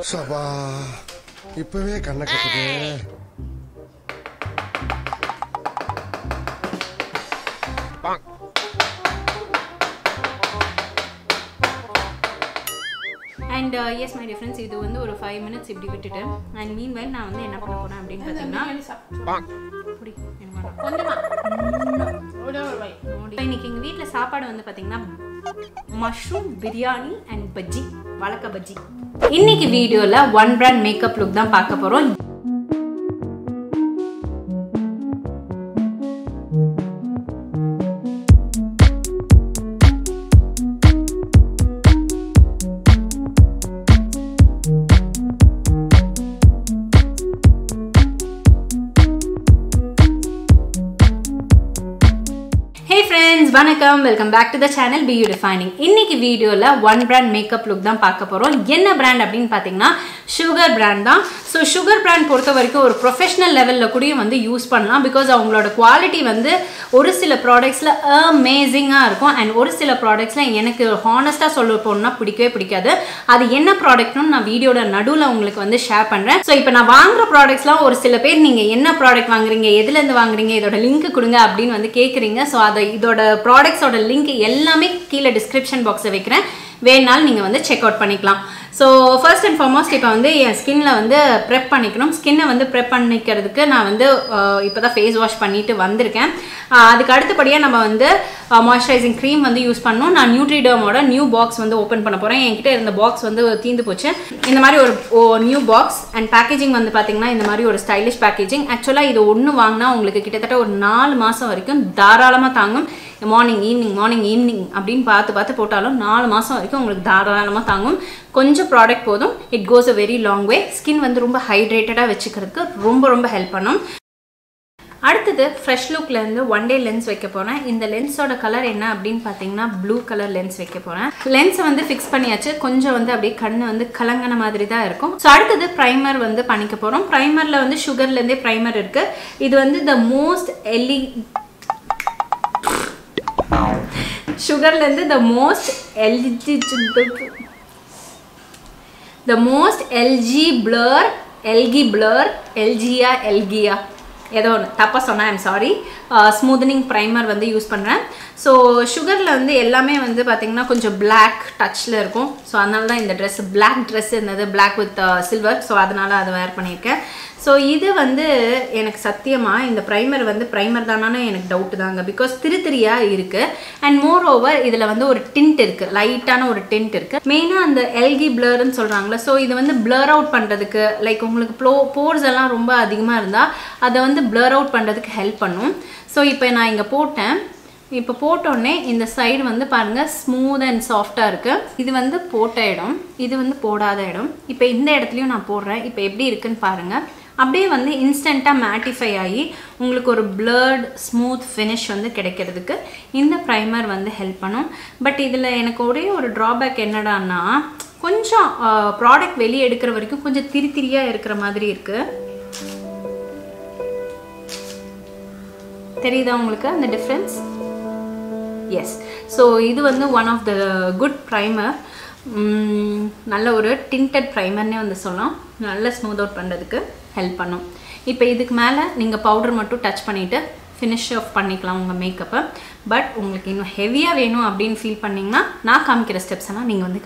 சபா இப்பவே கண்ணை கட்டுது. And yes my dear friends, இது வந்து ஒரு 5 minutes இப்படி விட்டுட்டேன். And meanwhile நான் வந்து என்ன பண்ண போறேன் அப்படினு பாத்தீங்கன்னா இன்னைக்கு எங்க வீட்ல சாப்பாடு வந்து பாத்தீங்கன்னா மஷ்ரூம் பிரியாணி அண்ட் பஜ்ஜி, வாழைக்காய் பஜ்ஜி. இன்னைக்கு வீடியோல ஒன் பிராண்ட் மேக்கப் லுக் தான் பார்க்க போறோம். வணக்கம், welcome back to the channel BeYouDefining. இன்னைக்கு வீடியோல ஒன் பிராண்ட் மேக்கப் லுக் தான் பார்க்க போறோம். என்ன பிராண்ட் அப்படின்னு பாத்தீங்கன்னா சுகர் பிராண்ட் தான். ஸோ சுகர் பிராண்ட் பொறுத்த வரைக்கும் ஒரு ப்ரொஃபஷனல் லெவலில் கூட வந்து யூஸ் பண்ணலாம். பிகாஸ் அவங்களோட குவாலிட்டி வந்து ஒரு சில ப்ராடக்ட்ஸில் அமேசிங்காக இருக்கும். அண்ட் ஒரு சில ப்ராடக்ட்ஸில் எனக்கு ஹானஸ்ட்டாக சொல்ல போனால் பிடிக்கவே பிடிக்காது. அது என்ன ப்ராடக்ட்னு நான் வீடியோட நடுவில் உங்களுக்கு வந்து ஷேர் பண்ணுறேன். ஸோ இப்போ நான் வாங்குற ப்ராடக்ட்ஸ்லாம் ஒரு சில பேர் நீங்கள் என்ன ப்ராடக்ட் வாங்குறீங்க, எதுலேருந்து வாங்குறீங்க, இதோட லிங்க் கொடுங்க அப்படின்னு வந்து கேட்குறீங்க. ஸோ அதை இதோட ப்ராடக்ட்ஸோட லிங்க் எல்லாமே கீழே டிஸ்கிரிப்ஷன் பாக்ஸை வைக்கிறேன், வேணாலும் நீங்கள் வந்து செக் அவுட் பண்ணிக்கலாம். ஸோ ஃபர்ஸ்ட் அண்ட் ஃபார்மோஸ்ட் இப்போ வந்து என் ஸ்கின்ல வந்து ப்ரெப் பண்ணிக்கணும். ஸ்கின்னை வந்து ப்ரெப் பண்ணிக்கிறதுக்கு நான் வந்து இப்போ தான் ஃபேஸ் வாஷ் பண்ணிட்டு வந்திருக்கேன். அதுக்கு அடுத்தபடியாக நம்ம வந்து மாய்ஸ்சரைசிங் க்ரீம் வந்து யூஸ் பண்ணணும். நான் நியூட்ரிடர்மோட நியூ பாக்ஸ் வந்து ஓப்பன் பண்ண போகிறேன். என்கிட்ட இருந்த பாக்ஸ் வந்து தீந்து போச்சு. இந்த மாதிரி ஒரு நியூ பாக்ஸ் அண்ட் பேக்கேஜிங் வந்து பார்த்தீங்கன்னா இந்த மாதிரி ஒரு ஸ்டைலிஷ் பேக்கேஜிங். ஆக்சுவலாக இது ஒன்று வாங்கினா உங்களுக்கு கிட்டத்தட்ட ஒரு 4 மாதம் வரைக்கும் தாராளமாக தாங்கும். மார்னிங் ஈவினிங் அப்படின்னு பார்த்து போட்டாலும் 4 மாதம் வரைக்கும் உங்களுக்கு தாராளமாக தாங்கும். கொஞ்சம் ப்ராடக்ட் போதும், it goes a very long way. Skin வந்து ரொம்ப ஹைட்ரேட்டடாக வச்சுக்கிறதுக்கு ரொம்ப ஹெல்ப் பண்ணும். அடுத்தது ஃப்ரெஷ் லுக்லேருந்து ஒன் டே லென்ஸ் வைக்க போகிறேன். இந்த லென்ஸோட கலர் என்ன அப்படின்னு பார்த்தீங்கன்னா ப்ளூ கலர் லென்ஸ் வைக்க போகிறேன். லென்ஸை வந்து ஃபிக்ஸ் பண்ணியாச்சு. கொஞ்சம் வந்து அப்படியே கண்ணு வந்து கலங்கின மாதிரி தான் இருக்கும். ஸோ அடுத்தது ப்ரைமர் வந்து பண்ணிக்க போகிறோம். ப்ரைமரில் வந்து சுகர்லேருந்தே ப்ரைமர் இருக்குது. இது வந்து the most சுகர்லேருந்து the most Hilkiah ஏதோ ஒன்று தப்பாக சொன்னேன், ஐம் சாரி. ஸ்மூதனிங் ப்ரைமர் வந்து யூஸ் பண்ணுறேன். ஸோ சுகரில் வந்து எல்லாமே வந்து பார்த்திங்கன்னா கொஞ்சம் பிளாக் டச்சில் இருக்கும். ஸோ அதனால தான் இந்த ட்ரெஸ் பிளாக் ட்ரெஸ் இருந்தது, பிளாக் வித் சில்வர். ஸோ அதனால் அதை வேர் பண்ணியிருக்கேன். ஸோ இது வந்து எனக்கு சத்தியமாக இந்த ப்ரைமர் வந்து ப்ரைமர் தானே எனக்கு டவுட்டு தாங்க. பிகாஸ் திரியாக இருக்குது. அண்ட் மோர் ஓவர் இதில் வந்து ஒரு டிண்ட் இருக்குது, லைட்டான ஒரு டிண்ட் இருக்குது. மெயினாக அந்த எல்கி பிளர்ன்னு சொல்கிறாங்களே, ஸோ இது வந்து பிளர் அவுட் பண்ணுறதுக்கு, லைக் உங்களுக்கு போர்ஸ் எல்லாம் ரொம்ப அதிகமாக இருந்தால் அதை வந்து பிளர் அவுட் பண்ணுறதுக்கு ஹெல்ப் பண்ணும். ஸோ இப்போ நான் இங்கே போட்டேன். இப்போ போட்டோடனே இந்த சைடு வந்து பாருங்கள் ஸ்மூத் அண்ட் சாஃப்டாக இருக்குது. இது வந்து போட்ட இடம், இது வந்து போடாத இடம். இப்போ இந்த இடத்துலையும் நான் போடுறேன். இப்போ எப்படி இருக்குன்னு பாருங்கள். அப்படியே வந்து இன்ஸ்டண்ட்டாக மேட்டிஃபை ஆகி உங்களுக்கு ஒரு பிளர்ட் ஸ்மூத் ஃபினிஷ் வந்து கிடைக்கிறதுக்கு இந்த ப்ரைமர் வந்து ஹெல்ப் பண்ணும். பட் இதில் எனக்கு ஒரே ஒரு ட்ராபேக் என்னடான்னா, கொஞ்சம் ப்ராடக்ட் வெளியே எடுக்கிற வரைக்கும் கொஞ்சம் திரியாக இருக்கிற மாதிரி இருக்குது. தெரியுதா உங்களுக்கு அந்த டிஃப்ரென்ஸ்? எஸ். ஸோ இது வந்து one of the good primer. நல்ல ஒரு டிண்டட் ப்ரைமர்னே வந்து சொல்லலாம். நல்ல ஸ்மூத் அவுட் பண்ணுறதுக்கு ஹெல்ப் பண்ணும். இப்போ இதுக்கு மேலே நீங்கள் பவுடர் மட்டும் டச் பண்ணிவிட்டு ஃபினிஷ் ஆஃப் பண்ணிக்கலாம் உங்கள் மேக்கப்பை. பட் உங்களுக்கு இன்னும் ஹெவியாக வேணும் அப்படின்னு ஃபீல் பண்ணிங்கன்னா நான் காமிக்கிற ஸ்டெப்ஸ் எல்லாம் நீங்கள் வந்து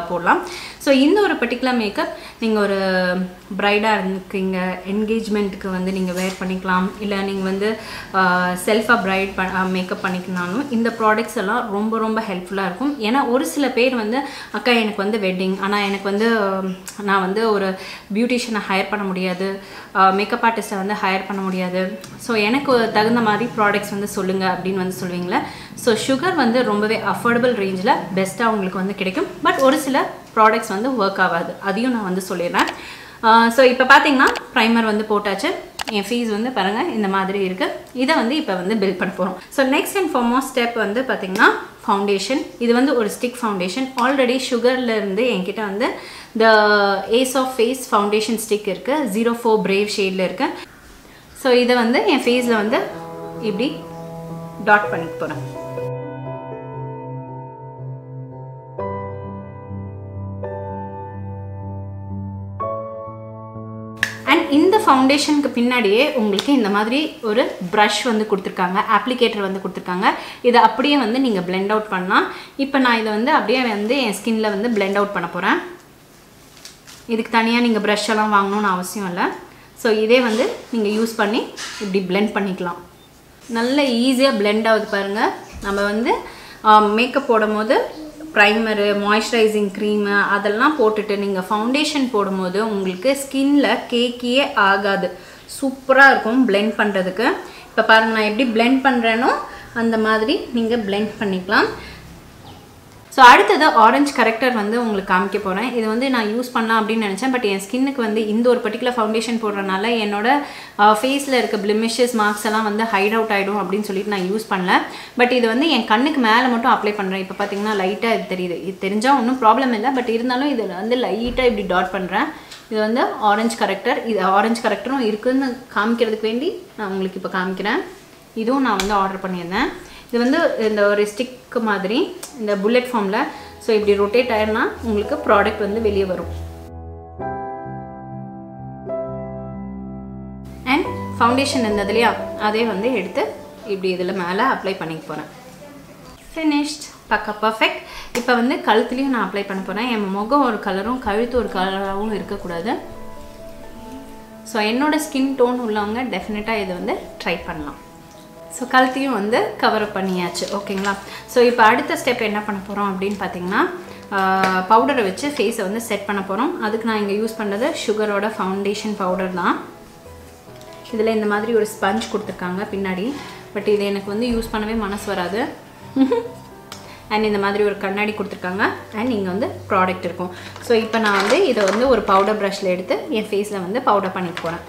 போடலாம். ஸோ இந்த ஒரு பர்டிகுலர் மேக்கப் நீங்கள் ஒரு ப்ரைடாக இருக்கீங்க, என்கேஜ்மெண்ட்டுக்கு வந்து நீங்கள் வேர் பண்ணிக்கலாம். இல்லை நீங்கள் வந்து செல்ஃபாக ப்ரைட் மேக்கப் பண்ணிக்கனாலும் இந்த ப்ராடக்ட்ஸ் எல்லாம் ரொம்ப ஹெல்ப்ஃபுல்லாக இருக்கும். ஏன்னா ஒரு சில பேர் வந்து அக்கா எனக்கு வந்து வெட்டிங், ஆனால் எனக்கு வந்து நான் வந்து ஒரு பியூட்டிஷியனை ஹையர் பண்ண முடியாது, மேக்கப் ஆர்டிஸ்ட்டை வந்து ஹையர் பண்ண முடியாது, ஸோ எனக்கு தகுந்த மாதிரி ப்ராடக்ட்ஸ் வந்து சொல்லுங்கள் அப்படின்னு வந்து சொல்லுவீங்களே. ஸோ சுகர் வந்து ரொம்பவே அஃபோர்டபுள் ரேஞ்சில் பெஸ்ட்டாக உங்களுக்கு வந்து கிடைக்கும். பட் ஒரு சில ப்ராடக்ட்ஸ் வந்து ஒர்க் ஆகாது, அதையும் நான் வந்து சொல்லிடுறேன். ஸோ இப்போ பார்த்தீங்கன்னா ப்ரைமர் வந்து போட்டாச்சு. என் ஃபேஸ் வந்து பாருங்கள் இந்த மாதிரி இருக்குது. இதை வந்து இப்போ வந்து பில்ட் பண்ண போகிறோம். So next and foremost step வந்து பார்த்திங்கன்னா ஃபவுண்டேஷன். இது வந்து ஒரு ஸ்டிக் ஃபவுண்டேஷன். ஆல்ரெடி சுகர்லேருந்து என்கிட்ட வந்து the ace of face foundation stick இருக்குது, 04 பிரேவ் ஷேடில் இருக்குது. ஸோ இதை வந்து என் ஃபேஸில் வந்து இப்படி டாட் பண்ணிக்க போகிறேன். அண்ட் இந்த ஃபவுண்டேஷனுக்கு பின்னாடியே உங்களுக்கு இந்த மாதிரி ஒரு ப்ரஷ் வந்து கொடுத்துருக்காங்க, அப்ளிகேட்டர் வந்து கொடுத்துருக்காங்க. இதை அப்படியே வந்து நீங்கள் பிளெண்ட் அவுட் பண்ணலாம். இப்போ நான் இதை வந்து அப்படியே வந்து என் ஸ்கின்ல வந்து பிளெண்ட் அவுட் பண்ண போகிறேன். இதுக்கு தனியாக நீங்கள் ப்ரஷ் எல்லாம் வாங்கணும்னு அவசியம் இல்லை. ஸோ இதே வந்து நீங்கள் யூஸ் பண்ணி இப்படி பிளெண்ட் பண்ணிக்கலாம். நல்ல ஈஸியாக பிளெண்ட் ஆகுது பாருங்கள். நம்ம வந்து மேக்கப் போடும்போது ப்ரைமரு, மாய்ஸ்சரைசிங் க்ரீமு அதெல்லாம் போட்டுட்டு நீங்கள் ஃபவுண்டேஷன் போடும்போது உங்களுக்கு ஸ்கின்ல கேக்கியே ஆகாது. சூப்பராக இருக்கும் பிளெண்ட் பண்ணுறதுக்கு. இப்போ பாருங்கள், நான் எப்படி பிளெண்ட் பண்ணுறேனோ அந்த மாதிரி நீங்கள் பிளெண்ட் பண்ணிக்கலாம். ஸோ அடுத்தது ஆரஞ்சு கரெக்டர் வந்து உங்களுக்கு காமிக்க போகிறேன். இது வந்து நான் யூஸ் பண்ணலாம் அப்படின்னு நினச்சேன். பட் என் ஸ்கின்னுக்கு வந்து இந்த ஒரு பர்டிகுலர் ஃபவுண்டேஷன் போடுறதுனால என்னோட ஃபேஸில் இருக்க பிளிமிஷஸ் மார்க்ஸ் எல்லாம் வந்து ஹைட் அவுட் ஆகிடும் அப்படின்னு சொல்லிட்டு நான் யூஸ் பண்ணல. பட் இது வந்து என் கண்ணுக்கு மேலே மட்டும் அப்ளை பண்ணுறேன். இப்போ பார்த்தீங்கன்னா லைட்டாக இது தெரியுது. இது தெரிஞ்சால் ஒன்றும் ப்ராப்ளம் இல்லை. பட் இருந்தாலும் இதில் வந்து லைட்டாக இப்படி டாட் பண்ணுறேன். இது வந்து ஆரஞ்சு கரெக்டர். இது ஆரஞ்சு கரெக்டரும் இருக்குதுன்னு காமிக்கிறதுக்கு வேண்டி நான் உங்களுக்கு இப்போ காமிக்கிறேன். இதுவும் நான் வந்து ஆர்டர் பண்ணியிருந்தேன். இது வந்து இந்த ஒரு ஸ்டிக் மாதிரி இந்த புல்லட் ஃபார்மில். ஸோ இப்படி ரொட்டேட் ஆயிருந்தா உங்களுக்கு ப்ராடக்ட் வந்து வெளியே வரும். அண்ட் ஃபவுண்டேஷன் இருந்தது இல்லையா, அதே வந்து எடுத்து இப்படி இதில் மேலே அப்ளை பண்ணிக்க போகிறேன். ஃபினிஷ்ட், பக்கா பர்ஃபெக்ட். இப்போ வந்து கழுத்துலேயும் நான் அப்ளை பண்ண போகிறேன். என் முகம் ஒரு கலரும் கழுத்து ஒரு கலராகவும் இருக்கக்கூடாது. ஸோ என்னோடய ஸ்கின் டோன் உள்ளவங்க டெஃபினட்டாக இதை வந்து ட்ரை பண்ணலாம். ஸோ கழுத்தையும் வந்து கவர் பண்ணியாச்சு. ஓகேங்களா? ஸோ இப்போ அடுத்த ஸ்டெப் என்ன பண்ண போகிறோம் அப்படின்னு பார்த்தீங்கன்னா, பவுடரை வச்சு ஃபேஸை வந்து செட் பண்ண போகிறோம். அதுக்கு நான் இங்கே யூஸ் பண்ணுறது சுகரோட ஃபவுண்டேஷன் பவுடர் தான். இதில் இந்த மாதிரி ஒரு ஸ்பஞ்ச் கொடுத்துருக்காங்க பின்னாடி. பட் இது எனக்கு வந்து யூஸ் பண்ணவே மனசு வராது. அண்ட் இந்த மாதிரி ஒரு கண்ணாடி கொடுத்துருக்காங்க. அண்ட் இங்கே வந்து ப்ராடக்ட் இருக்கும். ஸோ இப்போ நான் வந்து இதை வந்து ஒரு பவுடர் ப்ரஷில் எடுத்து என் ஃபேஸில் வந்து பவுடர் பண்ணிக்க போகிறேன்.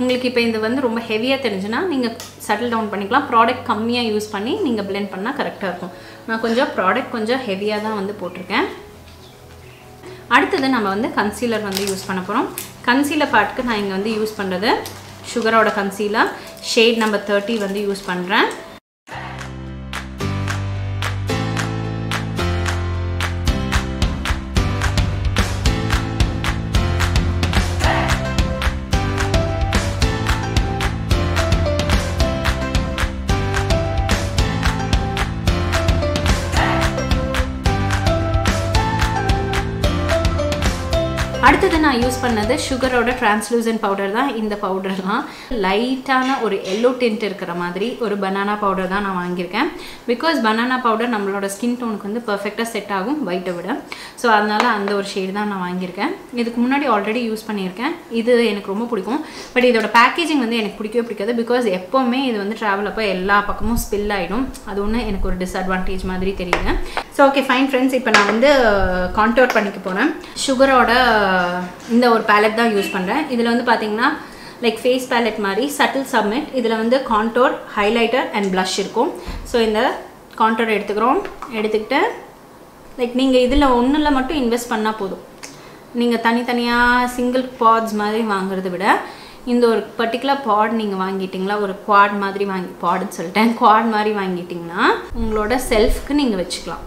உங்களுக்கு இப்போ இது வந்து ரொம்ப ஹெவியாக தெரிஞ்சுன்னா நீங்கள் செட்டில் டவுன் பண்ணிக்கலாம். ப்ராடக்ட் கம்மியாக யூஸ் பண்ணி நீங்கள் பிளெண்ட் பண்ணால் கரெக்டாக இருக்கும். நான் கொஞ்சம் ப்ராடக்ட் கொஞ்சம் ஹெவியாக தான் வந்து போட்டிருக்கேன். அடுத்தது நம்ம வந்து கன்சீலர் வந்து யூஸ் பண்ண போகிறோம். கன்சீலர் பார்ட்டுக்கு நான் இங்கே வந்து யூஸ் பண்ணுறது சுகரோட கன்சீலர் ஷேட் நம்பர் 30 வந்து யூஸ் பண்ணுறேன். அடுத்தது நான் யூஸ் பண்ணது சுகரோட டிரான்ஸ்லூசன்ட் பவுடர் தான். இந்த பவுடர்லாம் லைட்டான ஒரு எல்லோ டிண்ட் இருக்கிற மாதிரி ஒரு பனானா பவுடர் தான் நான் வாங்கியிருக்கேன். பிகாஸ் பனானா பவுடர் நம்மளோட ஸ்கின் டோனுக்கு வந்து பர்ஃபெக்டாக செட் ஆகும் ஒயிட்டை விட. ஸோ அதனால் அந்த ஒரு ஷேடு தான் நான் வாங்கியிருக்கேன். இதுக்கு முன்னாடி ஆல்ரெடி யூஸ் பண்ணியிருக்கேன். இது எனக்கு ரொம்ப பிடிக்கும். பட் இதோட பேக்கேஜிங் வந்து எனக்கு பிடிக்கவே பிடிக்காது. பிகாஸ் எப்போவுமே இது வந்து ட்ராவல் அப்போ எல்லா பக்கமும் ஸ்பில் ஆகிடும். அது ஒன்று எனக்கு ஒரு டிஸ்அட்வான்டேஜ் மாதிரி தெரியுது. ஸோ ஓகே ஃபைன் ஃப்ரெண்ட்ஸ், இப்போ நான் வந்து கான்டோர் பண்ணிக்க போகிறேன். சுகரோட இந்த ஒரு பேலட் தான் யூஸ் பண்ணுறேன். இதில் வந்து பார்த்தீங்கன்னா லைக் ஃபேஸ் பேலட் மாதிரி சட்டில் சப்மிட். இதில் வந்து கான்டோர், ஹைலைட்டர் அண்ட் ப்ளஷ் இருக்கும். ஸோ இந்த கான்டோர் எடுத்துக்கிறோம். எடுத்துக்கிட்டு லைக் நீங்கள் இதில் ஒன்றில் மட்டும் இன்வெஸ்ட் பண்ணால் போதும். நீங்கள் தனித்தனியாக சிங்கிள் பாட்ஸ் மாதிரி வாங்குறத விட இந்த ஒரு பர்டிகுலர் பாட் நீங்கள் வாங்கிட்டிங்களா, ஒரு குவாட் மாதிரி பாடுன்னு சொல்லிட்டேன், குவாட் மாதிரி வாங்கிட்டிங்கன்னா உங்களோட செல்ஃப்க்கு நீங்கள் வச்சுக்கலாம்.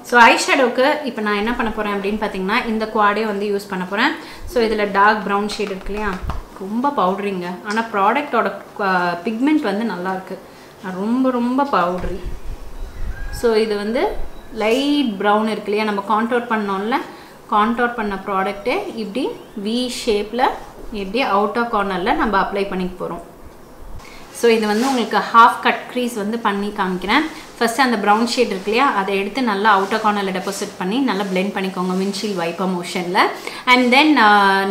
ஸோ ஐ ஷேடோவுக்கு இப்போ நான் என்ன பண்ண போகிறேன் அப்படின்னு பார்த்தீங்கன்னா இந்த குவாடே வந்து யூஸ் பண்ண போகிறேன். ஸோ இதில் டார்க் ப்ரௌன் ஷேட் இருக்கு இல்லையா, ரொம்ப பவுட்ரிங்க. ஆனால் ப்ராடக்டோட பிக்மெண்ட் வந்து நல்லாயிருக்கு. ரொம்ப ரொம்ப பவுட்ரி. ஸோ இது வந்து லைட் ப்ரௌன் இருக்கு இல்லையா, நம்ம கான்டோர் பண்ணோம்ல, கான்டோர் பண்ண ப்ராடக்ட்டு இப்படி வி ஷேப்பில் இப்படி அவுட்டர் கார்னரில் நம்ம அப்ளை பண்ணிக்க போகிறோம். ஸோ இது வந்து உங்களுக்கு ஹாஃப் கட் க்ரீஸ் வந்து பண்ணி காமிக்கிறேன். ஃபஸ்ட்டு அந்த ப்ரௌன் ஷேட் இருக்கு இல்லையா, அதை எடுத்து நல்லா அவுட்டர் கார்னரில் டெபாசிட் பண்ணி நல்லா பிளெண்ட் பண்ணிக்கோங்க விண்ட்ஷீல்ட் வைப்பர் மோஷனில். அண்ட் தென்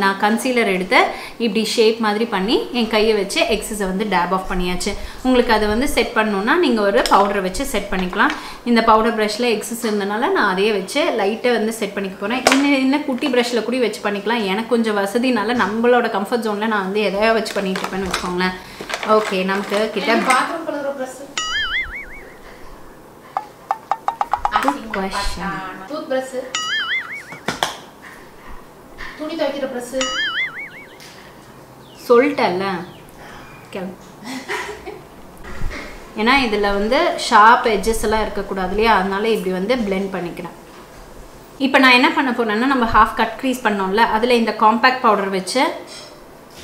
நான் கன்சீலர் எடுத்து இப்படி ஷேப் மாதிரி பண்ணி என் கையை வச்சு எக்ஸஸை வந்து டேப் ஆஃப் பண்ணியாச்சு. உங்களுக்கு அதை வந்து செட் பண்ணணுன்னா நீங்கள் ஒரு பவுடரை வச்சு செட் பண்ணிக்கலாம். இந்த பவுடர் ப்ரஷில் எக்ஸஸ் இருந்தனால நான் அதையே வச்சு லைட்டாக வந்து செட் பண்ணிக்க போகிறேன். இன்னும் குட்டி ப்ரஷில் கூட வச்சு பண்ணிக்கலாம். எனக்கு கொஞ்சம் வசதினால நம்மளோட கம்ஃபர்ட் ஜோனில் நான் வந்து எதையோ வச்சு பண்ணிட்டு இருப்பேன்னு வச்சுக்கோங்களேன். ஓகே, நமக்கு கிட்ட சொல்லிட்டல்ல, ஏன்னா இதில் வந்து ஷார்ப் எட்ஜஸ் எல்லாம் இருக்கக்கூடாது இல்லையா, அதனால இப்படி வந்து பிளெண்ட் பண்ணிக்கிறேன். இப்போ நான் என்ன பண்ண போறேன்னா நம்ம ஹாஃப் கட் க்ரீஸ் பண்ணோம்ல அதில் இந்த காம்பேக்ட் பவுடர் வச்சு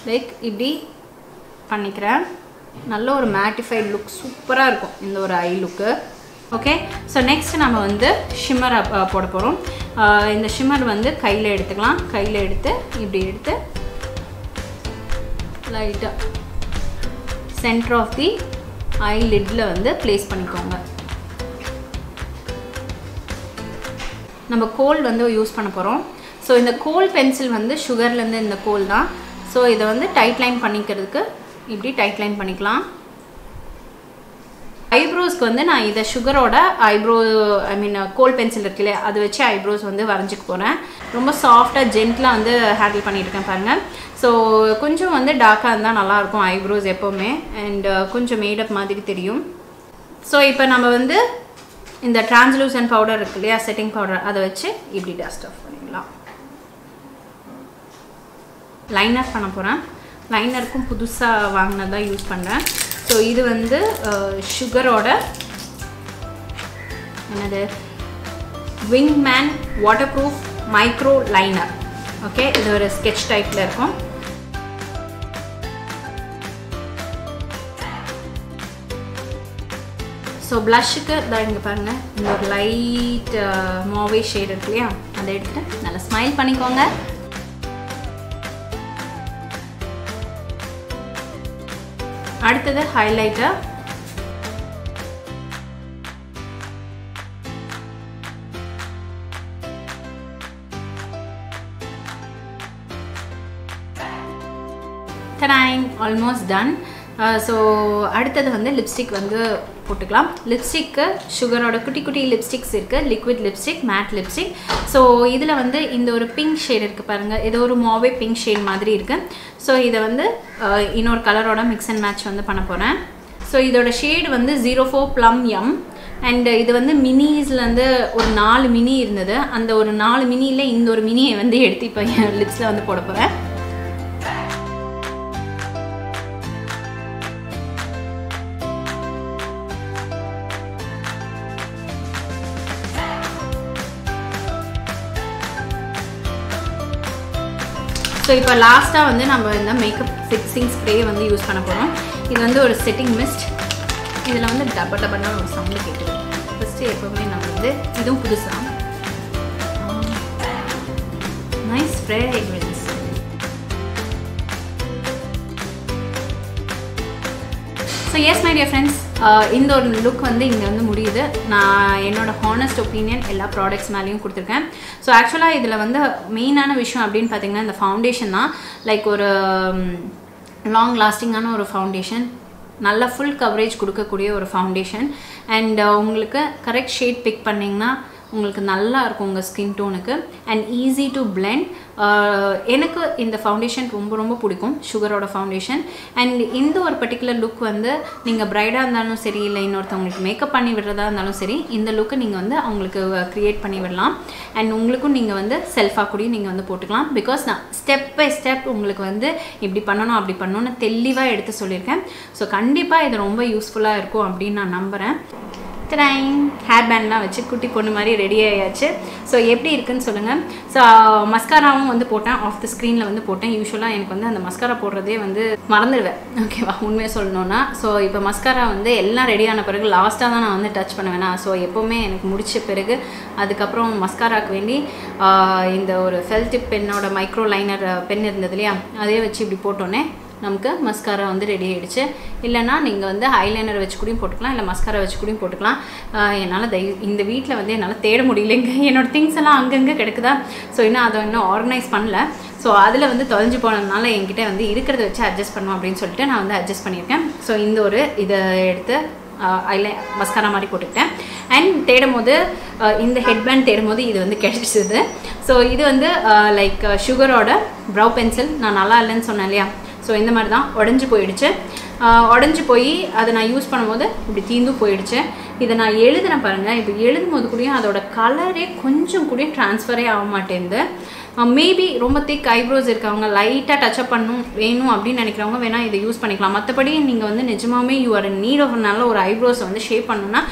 லைக் இப்படி பண்ணிக்கிறேன். நல்ல ஒரு மேட்டிஃபைட் லுக் சூப்பராக இருக்கும் இந்த ஒரு ஐ லுக்கு. ஓகே, ஸோ நெக்ஸ்ட் நம்ம வந்து ஷிம்மர் போட போகிறோம். இந்த ஷிம்மர் வந்து கையில் எடுத்துக்கலாம். கையில் எடுத்து இப்படி எடுத்து லைட்டாக center of the eye little வந்து ப்ளேஸ் பண்ணிக்கோங்க. நம்ம கோல் வந்து யூஸ் பண்ண போகிறோம். ஸோ இந்த கோல் பென்சில் வந்து சுகர்லேருந்து இந்த கோல் தான். ஸோ இதை வந்து டைட் லைன் பண்ணிக்கிறதுக்கு இப்படி டைட் லைன் பண்ணிக்கலாம். ஐப்ரோஸ்க்கு வந்து நான் இதை சுகரோட ஐப்ரோ கோல் பென்சில் இருக்குல்ல அது வச்சு ஐப்ரோஸ் வந்து வரைஞ்சிக்க போகிறேன். ரொம்ப சாஃப்டாக ஜென்டிலாக வந்து ஹேண்டில் பண்ணிகிட்ருக்கேன் பாருங்கள். ஸோ கொஞ்சம் வந்து டார்க்காக இருந்தால் நல்லாயிருக்கும் ஐப்ரோஸ் எப்போவுமே, அண்ட் கொஞ்சம் மேடப் மாதிரி தெரியும். ஸோ இப்போ நம்ம வந்து இந்த டிரான்ஸ்லூசன்ட் பவுடர் இருக்கு இல்லையா, செட்டிங் பவுடர், அதை வச்சு இப்படி டஸ்ட் ஆஃப் பண்ணிடலாம். லைனர் பண்ண போகிறேன். லைனருக்கும் புதுசாக வாங்கினதான் யூஸ் பண்ணுறேன். ஸோ இது வந்து சுகரோட என்னது விங்மேன் waterproof micro liner. Okay, இது ஒரு ஸ்கெட்ச் டைப்பில் இருக்கும். ஸோ ப்ளஷ்ஷுக்கு இதான் இங்கே பாருங்கள், இந்த ஒரு லைட் மாவே ஷேட் இருக்கு இல்லையா, அதை எடுத்துகிட்டு நல்லா ஸ்மைல் பண்ணிக்கோங்க. அடுத்தது ஹைலைட்டர். Almost done. ஸோ அடுத்தது வந்து லிப்ஸ்டிக் வந்து போட்டுக்கலாம். லிப்ஸ்டிக்கு சுகரோட குட்டி குட்டி லிப்ஸ்டிக்ஸ் இருக்குது, liquid lipstick, mat lipstick. So இதில் வந்து இந்த ஒரு பிங்க் ஷேட் இருக்குது பாருங்கள், இது ஒரு மாவே பிங்க் ஷேட் மாதிரி இருக்குது. ஸோ இதை வந்து இன்னொரு கலரோட மிக்ஸ் அண்ட் மேட்ச் வந்து பண்ண போகிறேன். ஸோ இதோட ஷேடு வந்து 04 Plum Yum. அண்ட் இது வந்து மினிஸ்லேருந்து ஒரு 4 மினி இருந்தது. அந்த ஒரு 4 மினியில் இந்த ஒரு மினியை வந்து எடுத்து இப்போ என் லிப்ஸில் வந்து போட போகிறேன். ஸோ இப்போ லாஸ்ட்டாக வந்து நம்ம இந்த மேக்கப் ஃபிக்ஸிங் ஸ்ப்ரே வந்து யூஸ் பண்ண போகிறோம். இது வந்து ஒரு செட்டிங் மிஸ்ட். இதில் வந்து டப்ப டப்பன்னு ஒரு சவுண்டு கேட்குது. ஃபஸ்ட்டு எப்போவுமே நம்ம வந்து இதுவும் புதுசாக nice fragrance. So S my dear friends, இந்த ஒரு லுக் வந்து இங்கே வந்து முடியுது. நான் என்னோட ஹானஸ்ட் ஒப்பீனியன் எல்லா ப்ராடக்ட்ஸ் மேலேயும் கொடுத்துருக்கேன். ஸோ ஆக்சுவலாக இதில் வந்து மெயினான விஷயம் அப்படின்னு பார்த்தீங்கன்னா இந்த ஃபவுண்டேஷன் தான். லைக் ஒரு லாங் லாஸ்டிங்கான ஒரு ஃபவுண்டேஷன், நல்ல ஃபுல் கவரேஜ் கொடுக்கக்கூடிய ஒரு ஃபவுண்டேஷன். அண்ட் உங்களுக்கு கரெக்ட் ஷேட் பிக் பண்ணிங்கன்னா உங்களுக்கு நல்லா இருக்கும் உங்கள் ஸ்கின் டோனுக்கு. And easy to blend. எனக்கு இந்த ஃபவுண்டேஷன் ரொம்ப ரொம்ப பிடிக்கும், சுகரோட ஃபவுண்டேஷன். அண்ட் இந்த ஒரு பர்டிகுலர் லுக் வந்து நீங்கள் ப்ரைடாக இருந்தாலும் சரி, இல்லை இன்னொருத்தவங்களுக்கு மேக்கப் பண்ணி விடுறதா இருந்தாலும் சரி, இந்த லுக்கை நீங்கள் வந்து அவங்களுக்கு க்ரியேட் பண்ணி விடலாம். அண்ட் உங்களுக்கும் நீங்கள் வந்து செல்ஃபாக கூட நீங்கள் வந்து போட்டுக்கலாம். பிகாஸ் நான் ஸ்டெப் பை ஸ்டெப் உங்களுக்கு வந்து இப்படி பண்ணணும் அப்படி பண்ணணும்னு தெளிவாக எடுத்து சொல்லியிருக்கேன். ஸோ கண்டிப்பாக இது ரொம்ப யூஸ்ஃபுல்லாக இருக்கும் அப்படின்னு நான் நம்புகிறேன். ஹேர் பேண்ட்லாம் வச்சு குட்டி பொண்ணு மாதிரி ரெடி ஆயாச்சு. ஸோ எப்படி இருக்குன்னு சொல்லுங்கள். ஸோ மஸ்காராவும் வந்து போட்டேன், ஆஃப் த ஸ்க்ரீனில் வந்து போட்டேன். யூஸ்வலாக எனக்கு வந்து அந்த மஸ்காரா போடுறதே வந்து மறந்துடுவேன், ஓகேவா, உண்மையாக சொல்லணுன்னா. ஸோ இப்போ மஸ்காரா வந்து எல்லாம் ரெடியான பிறகு லாஸ்ட்டாக தான் நான் வந்து டச் பண்ணுவேன்னா. ஸோ எப்போவுமே எனக்கு முடித்த பிறகு அதுக்கப்புறம் மஸ்காராக்கு வேண்டி இந்த ஒரு ஃபெல் டிப் பென்னோட மைக்ரோ லைனர் பென் இருந்தது இல்லையா, அதே வச்சு இப்படி போட்டோன்னே நமக்கு மஸ்காரா வந்து ரெடி ஆகிடுச்சு. இல்லைனா நீங்கள் வந்து ஐலைனர் வச்சு கூடயும் போட்டுக்கலாம், இல்லை மஸ்காரா வச்சு கூடயும் போட்டுக்கலாம். என்னால் இந்த வீட்டில் வந்து என்னால் தேட முடியலைங்க, என்னோடய திங்ஸ் எல்லாம் அங்கங்கே கிடக்குதா. ஸோ இன்னும் அதை இன்னும் ஆர்கனைஸ் பண்ணல. ஸோ அதில் வந்து தொலைஞ்சு போனதுனால என்கிட்ட வந்து இருக்கிறத வச்சு அட்ஜஸ்ட் பண்ணுவோம் அப்படின்னு சொல்லிட்டு நான் வந்து அட்ஜஸ்ட் பண்ணியிருக்கேன். ஸோ இந்த ஒரு இதை எடுத்து மஸ்காரா மாதிரி போட்டுக்கிட்டேன். அண்ட் தேடும் போது இந்த ஹெட்பேண்ட் தேடும் போது இது வந்து கிடைச்சிது. ஸோ இது வந்து லைக் சுகரோட ப்ரௌ பென்சில். நான் நல்லா இல்லைன்னு சொன்னேன் இல்லையா, ஸோ இந்த மாதிரி தான் உடஞ்சி போயிடுச்சு. உடஞ்சி போய் அதை நான் யூஸ் பண்ணும்போது இப்படி தீந்தும் போயிடுச்சு. இதை நான் எழுதுனேன் பாருங்கள். இப்போ எழுதும் போது கூடயும் அதோட கலரே கொஞ்சம் கூட ட்ரான்ஸ்ஃபரே ஆக மாட்டேங்குது. மேபி ரொம்ப திக் ஐப்ரோஸ் இருக்கவங்க, லைட்டாக டச்சப் வேணும் அப்படின்னு நினைக்கிறவங்க வேணால் இதை யூஸ் பண்ணிக்கலாம். மற்றபடி நீங்கள் வந்து நிஜமாவே you are in need of நல்ல ஒரு ஐப்ரோஸை வந்து ஷேப் பண்ணணுன்னா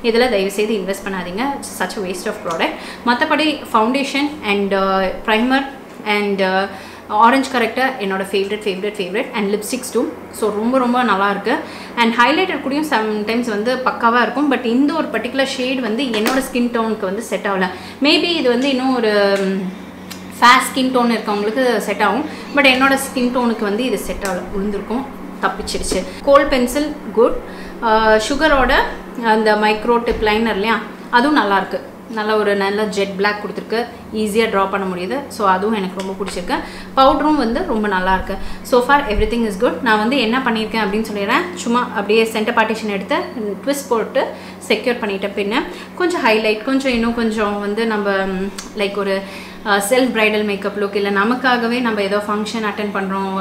இதில் தயவுசெய்து இன்வெஸ்ட் பண்ணாதீங்க. Such a waste of product. மற்றபடி foundation and primer and orange கரெக்டாக என்னோட favourite and lipsticks too. So ரொம்ப நல்லா இருக்குது. அண்ட் ஹைலைட்டர் கூடயும் சம்டைம்ஸ் வந்து பக்காவாக இருக்கும். பட் இந்த ஒரு பர்டிகுலர் ஷேட் வந்து என்னோட ஸ்கின் டோனுக்கு வந்து செட் ஆகலை. மேபி இது வந்து இன்னும் ஒரு ஃபேஸ் ஸ்கின் டோன் இருக்கவங்களுக்கு செட் ஆகும். பட் என்னோட ஸ்கின் டோனுக்கு வந்து இது செட் ஆகலை, விழுந்திருக்கும், தப்பிச்சிருச்சு. கோல் பென்சில் குட். சுகரோட அந்த மைக்ரோ டிப் லைனர் இல்லையா, அதுவும் நல்லாயிருக்கு. நல்ல ஜெட் பிளாக் கொடுத்துருக்கு, ஈஸியாக ட்ரா பண்ண முடியுது. ஸோ அதுவும் எனக்கு ரொம்ப பிடிச்சிருக்கு. பவுடரும் வந்து ரொம்ப நல்லாயிருக்கு. So for every thing is good. நான் வந்து என்ன பண்ணியிருக்கேன் அப்படின்னு சொல்லிடுறேன். சும்மா அப்படியே சென்டர் பார்ட்டிஷன் எடுத்து ட்விஸ்ட் போட்டு செக்யூர் பண்ணிட்டேன். பின்ன கொஞ்சம் ஹைலைட், இன்னும் கொஞ்சம் வந்து நம்ம லைக் ஒரு செல்ஃப் பிரைடல் மேக்கப் லுக், இல்லை நமக்காகவே நம்ம ஏதோ ஃபங்க்ஷன் அட்டென்ட் பண்ணுறோம்,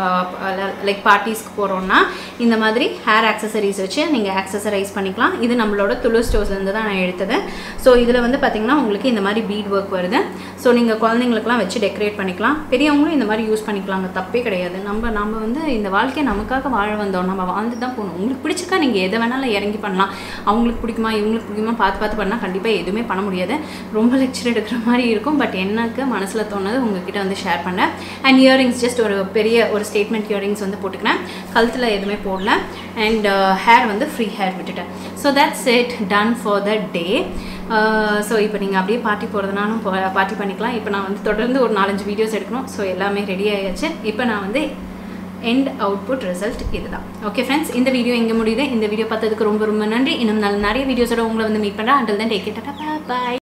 லைக் பார்ட்டிஸ்க்கு போகிறோன்னா இந்த மாதிரி ஹேர் ஆக்சசரிஸ் வச்சு நீங்கள் ஆக்சசரைஸ் பண்ணிக்கலாம். இது நம்மளோட துளு ஸ்டோர்ஸ்லேருந்து தான் நான் எடுத்தது. ஸோ இதில் வந்து பார்த்திங்கன்னா உங்களுக்கு இந்த மாதிரி பீட் ஒர்க் வருது. ஸோ நீங்கள் குழந்தைங்களுக்குலாம் வச்சு டெக்கரேட் பண்ணிக்கலாம். பெரியவங்களும் இந்த மாதிரி யூஸ் பண்ணிக்கலாங்க, தப்பே கிடையாது. நம்ம வந்து இந்த வாழ்க்கையை நமக்காக வாழ வந்தோம், நம்ம வாழ்ந்து தான் போகணும். உங்களுக்கு பிடிச்சிக்கா நீங்கள் எதை வேணாலும் இறங்கி பண்ணலாம். அவங்களுக்கு பிடிக்குமா இவங்களுக்கு பிடிக்குமா பார்த்து பண்ணால் கண்டிப்பாக எதுவுமே பண்ண முடியாது. ரொம்ப லெக்சர் எடுக்கிற மாதிரி இருக்கும். பட் எனக்கு மனசில் தோணுது உங்ககிட்ட வந்து ஷேர் பண்ணேன். அண்ட் இயரிங்ஸ் ஜஸ்ட் ஒரு பெரிய ஒரு ஸ்டேட்மெண்ட் இயரிங்ஸ் வந்து போட்டுக்கிறேன். கழுத்தில் எதுவுமே போடல. அண்ட் ஹேர் வந்து ஃப்ரீ ஹேர் விட்டுட்டேன். So that's it, done for the day. So இப்போ நீங்கள் அப்படியே பார்ட்டி போகிறதுனாலும் பார்ட்டி பண்ணிக்கலாம். இப்போ நான் வந்து தொடர்ந்து ஒரு 4-5 வீடியோஸ் எடுக்கணும். ஸோ எல்லாமே ரெடி ஆகியாச்சு. இப்போ நான் வந்து எண்ட் அவுட்புட் ரிசல்ட் இதுதான். ஓகே ஃப்ரெண்ட்ஸ், இந்த வீடியோ எங்கே முடியுது. இந்த வீடியோ பார்த்ததுக்கு ரொம்ப நன்றி. இன்னும் நிறைய வீடியோஸோட உங்களை வந்து மீட் பண்ணுறேன். Until then take it, tata, by.